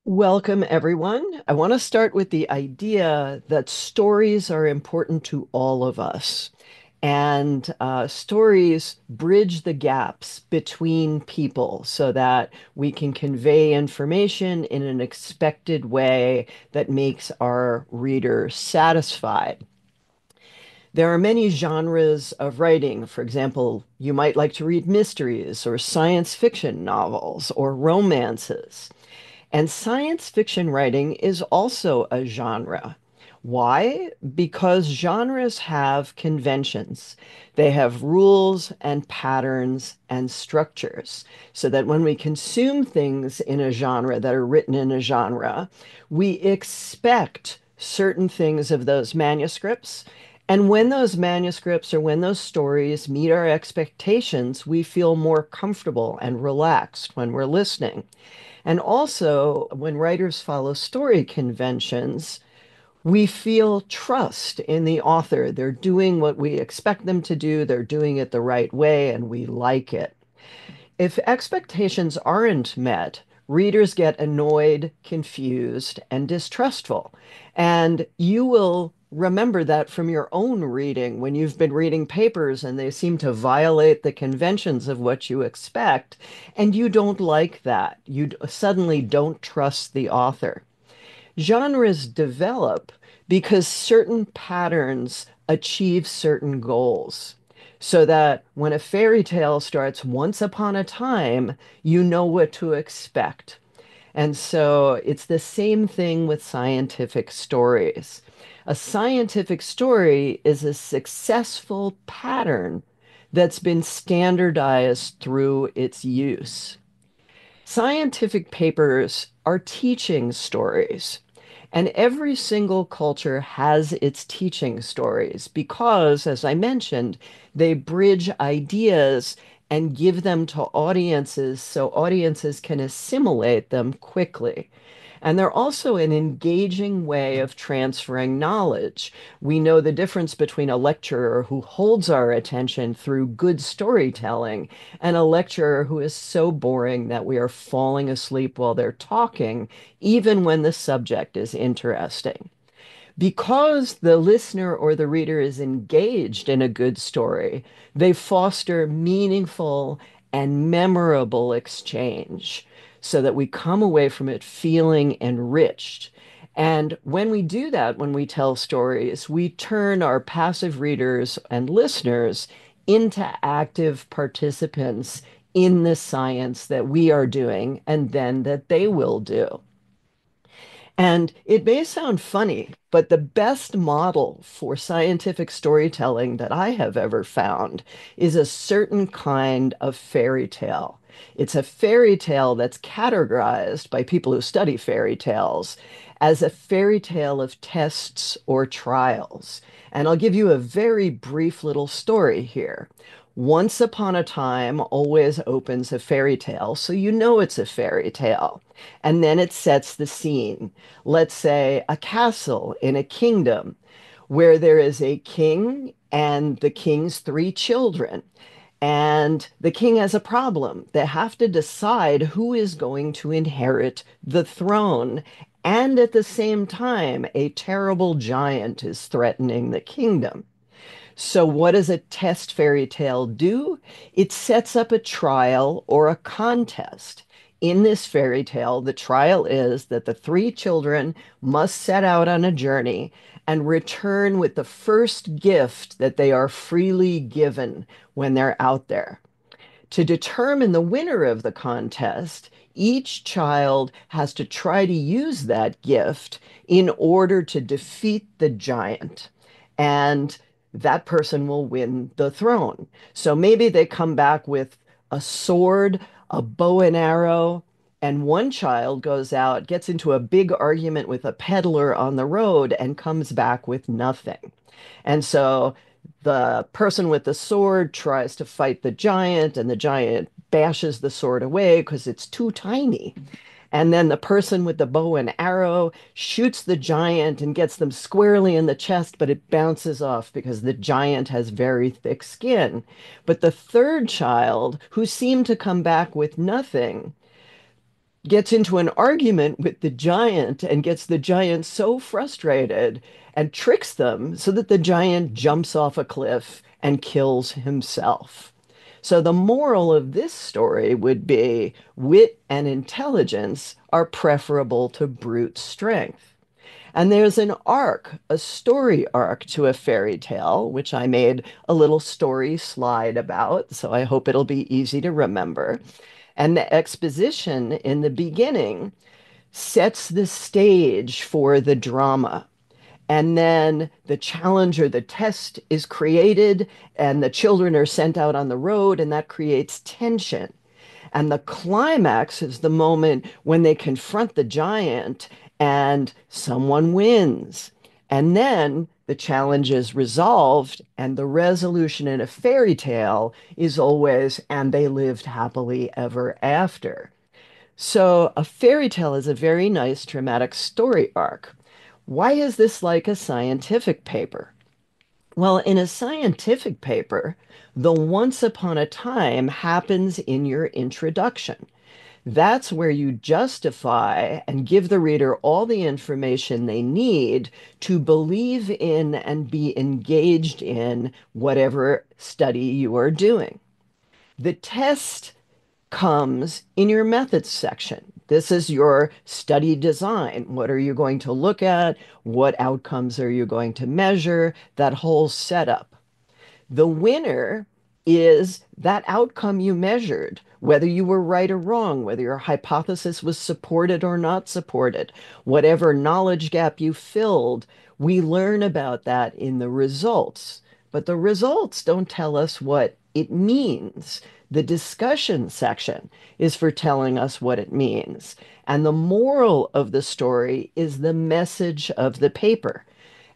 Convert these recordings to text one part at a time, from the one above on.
Welcome, everyone. I want to start with the idea that stories are important to all of us. And stories bridge the gaps between people so that we can convey information in an expected way that makes our reader satisfied. There are many genres of writing. For example, you might like to read mysteries or science fiction novels or romances. And science fiction writing is also a genre. Why? Because genres have conventions. They have rules and patterns and structures. So that when we consume things in a genre that are written in a genre, we expect certain things of those manuscripts. And when those manuscripts or when those stories meet our expectations, we feel more comfortable and relaxed when we're listening. And also, when writers follow story conventions, we feel trust in the author. They're doing what we expect them to do, they're doing it the right way, and we like it. If expectations aren't met, readers get annoyed, confused, and distrustful. And you will remember that from your own reading when you've been reading papers and they seem to violate the conventions of what you expect, and you don't like that. Suddenly don't trust the author. Genres develop because certain patterns achieve certain goals. So that when a fairy tale starts once upon a time, you know what to expect. And so it's the same thing with scientific stories. A scientific story is a successful pattern that's been standardized through its use. Scientific papers are teaching stories, and every single culture has its teaching stories because, as I mentioned, they bridge ideas and give them to audiences so audiences can assimilate them quickly. And they're also an engaging way of transferring knowledge. We know the difference between a lecturer who holds our attention through good storytelling and a lecturer who is so boring that we are falling asleep while they're talking, even when the subject is interesting. Because the listener or the reader is engaged in a good story, they foster meaningful and memorable exchange so that we come away from it feeling enriched. And when we do that, when we tell stories, we turn our passive readers and listeners into active participants in the science that we are doing and then that they will do. And it may sound funny, but the best model for scientific storytelling that I have ever found is a certain kind of fairy tale. It's a fairy tale that's categorized by people who study fairy tales as a fairy tale of tests or trials. And I'll give you a very brief little story here. Once upon a time always opens a fairy tale, so you know it's a fairy tale. And then it sets the scene. Let's say a castle in a kingdom where there is a king and the king's three children. And the king has a problem. They have to decide who is going to inherit the throne. And at the same time, a terrible giant is threatening the kingdom. So, what does a test fairy tale do? It sets up a trial or a contest. In this fairy tale, the trial is that the three children must set out on a journey and return with the first gift that they are freely given when they're out there. To determine the winner of the contest, each child has to try to use that gift in order to defeat the giant. And that person will win the throne. So maybe they come back with a sword, a bow and arrow, and one child goes out, gets into a big argument with a peddler on the road, and comes back with nothing. And so the person with the sword tries to fight the giant, and the giant bashes the sword away because it's too tiny. And then the person with the bow and arrow shoots the giant and gets them squarely in the chest, but it bounces off because the giant has very thick skin. But the third child, who seemed to come back with nothing, gets into an argument with the giant and gets the giant so frustrated and tricks them so that the giant jumps off a cliff and kills himself. So the moral of this story would be wit and intelligence are preferable to brute strength. And there's an arc, a story arc to a fairy tale, which I made a little story slide about, so I hope it'll be easy to remember. And the exposition in the beginning sets the stage for the drama. And then the challenge or the test is created, and the children are sent out on the road, and that creates tension. And the climax is the moment when they confront the giant and someone wins. And then the challenge is resolved, and the resolution in a fairy tale is always, and they lived happily ever after. So a fairy tale is a very nice dramatic story arc. Why is this like a scientific paper? Well, in a scientific paper, the once upon a time happens in your introduction. That's where you justify and give the reader all the information they need to believe in and be engaged in whatever study you are doing. The test comes in your methods section. This is your study design. What are you going to look at? What outcomes are you going to measure? That whole setup. The winner is that outcome you measured, whether you were right or wrong, whether your hypothesis was supported or not supported, whatever knowledge gap you filled. We learn about that in the results, but the results don't tell us what it means. The discussion section is for telling us what it means. And the moral of the story is the message of the paper.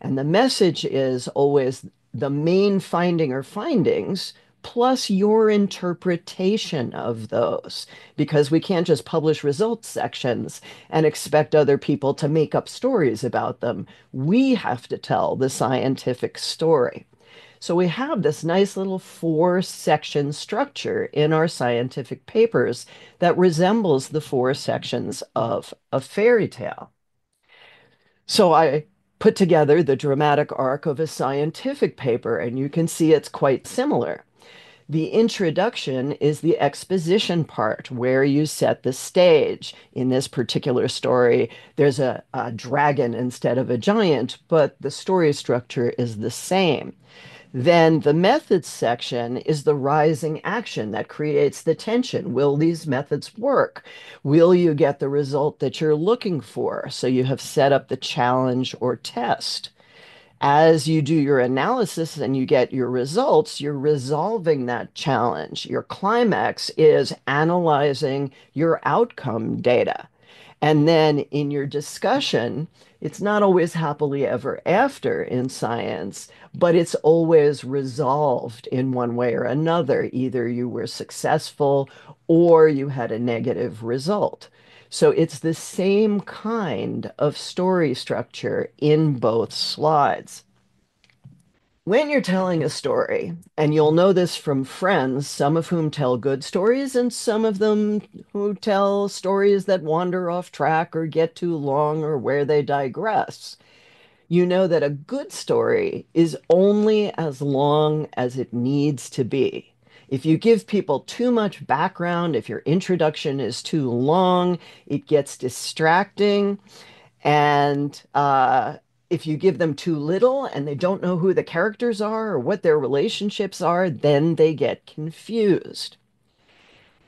And the message is always the main finding or findings plus your interpretation of those, because we can't just publish results sections and expect other people to make up stories about them. We have to tell the scientific story. So we have this nice little four-section structure in our scientific papers that resembles the four sections of a fairy tale. So I put together the dramatic arc of a scientific paper, and you can see it's quite similar. The introduction is the exposition part where you set the stage. In this particular story, there's a dragon instead of a giant, but the story structure is the same. Then the methods section is the rising action that creates the tension. Will these methods work? Will you get the result that you're looking for? So you have set up the challenge or test. As you do your analysis and you get your results, you're resolving that challenge. Your climax is analyzing your outcome data. And then in your discussion, it's not always happily ever after in science, but it's always resolved in one way or another. Either you were successful or you had a negative result. So it's the same kind of story structure in both slides. When you're telling a story, and you'll know this from friends, some of whom tell good stories and some of them who tell stories that wander off track or get too long or where they digress, you know that a good story is only as long as it needs to be. If you give people too much background, if your introduction is too long, it gets distracting. And if you give them too little and they don't know who the characters are or what their relationships are, then they get confused.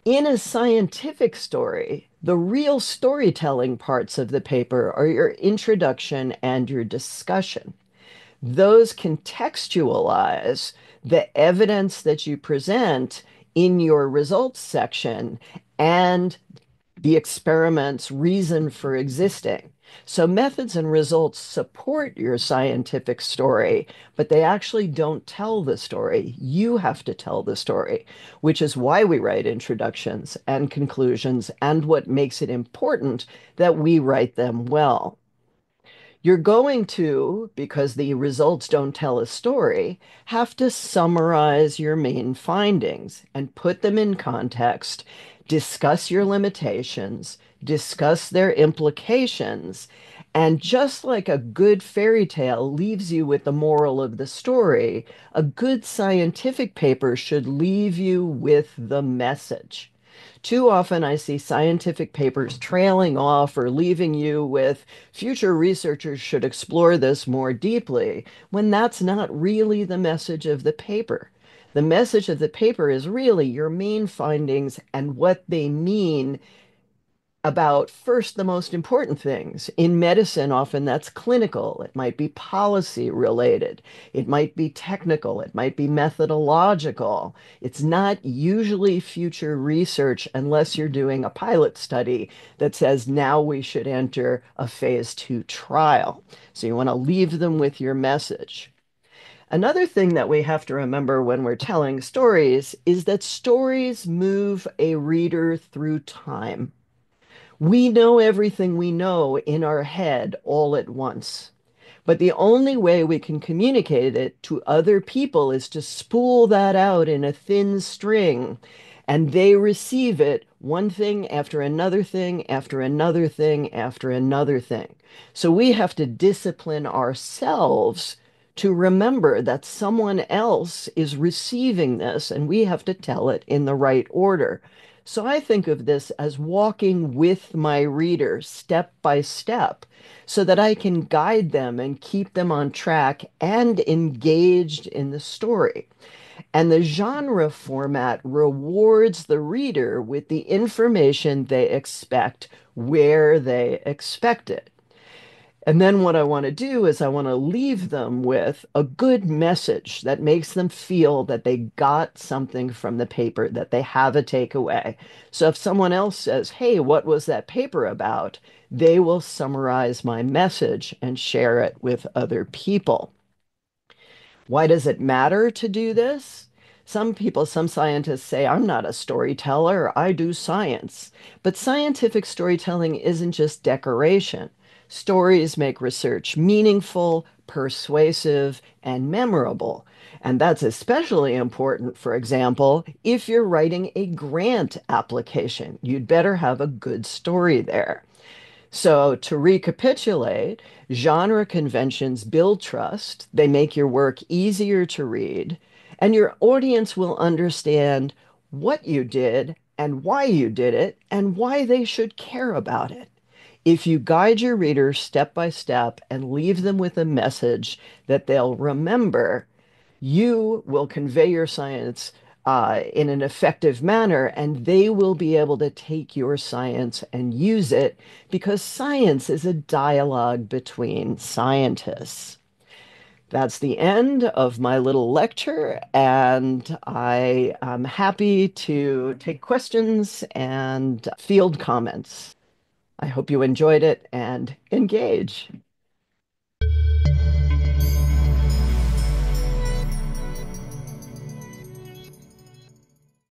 In a scientific story, the real storytelling parts of the paper are your introduction and your discussion. Those contextualize the evidence that you present in your results section and the experiment's reason for existing. So methods and results support your scientific story, but they actually don't tell the story. You have to tell the story, which is why we write introductions and conclusions and what makes it important that we write them well. You're going to, because the results don't tell a story, have to summarize your main findings and put them in context discuss your limitations, discuss their implications, and just like a good fairy tale leaves you with the moral of the story, a good scientific paper should leave you with the message. Too often, I see scientific papers trailing off or leaving you with future researchers should explore this more deeply, when that's not really the message of the paper. The message of the paper is really your main findings and what they mean about first the most important things. In medicine, often that's clinical, it might be policy related, it might be technical, it might be methodological. It's not usually future research unless you're doing a pilot study that says now we should enter a phase 2 trial. So you want to leave them with your message. Another thing that we have to remember when we're telling stories is that stories move a reader through time. We know everything we know in our head all at once. But the only way we can communicate it to other people is to spool that out in a thin string, and they receive it one thing after another thing after another thing after another thing. So we have to discipline ourselves to remember that someone else is receiving this, and we have to tell it in the right order. So I think of this as walking with my reader step by step so that I can guide them and keep them on track and engaged in the story. And the genre format rewards the reader with the information they expect where they expect it. And then what I want to do is I want to leave them with a good message that makes them feel that they got something from the paper, that they have a takeaway. So if someone else says, "Hey, what was that paper about?" they will summarize my message and share it with other people. Why does it matter to do this? Some people, some scientists say, "I'm not a storyteller, I do science." But scientific storytelling isn't just decoration. Stories make research meaningful, persuasive, and memorable. And that's especially important, for example, if you're writing a grant application. You'd better have a good story there. So, to recapitulate, genre conventions build trust, they make your work easier to read, and your audience will understand what you did and why you did it and why they should care about it. If you guide your readers step by step and leave them with a message that they'll remember, you will convey your science in an effective manner, and they will be able to take your science and use it because science is a dialogue between scientists. That's the end of my little lecture, and I am happy to take questions and field comments. I hope you enjoyed it and engage.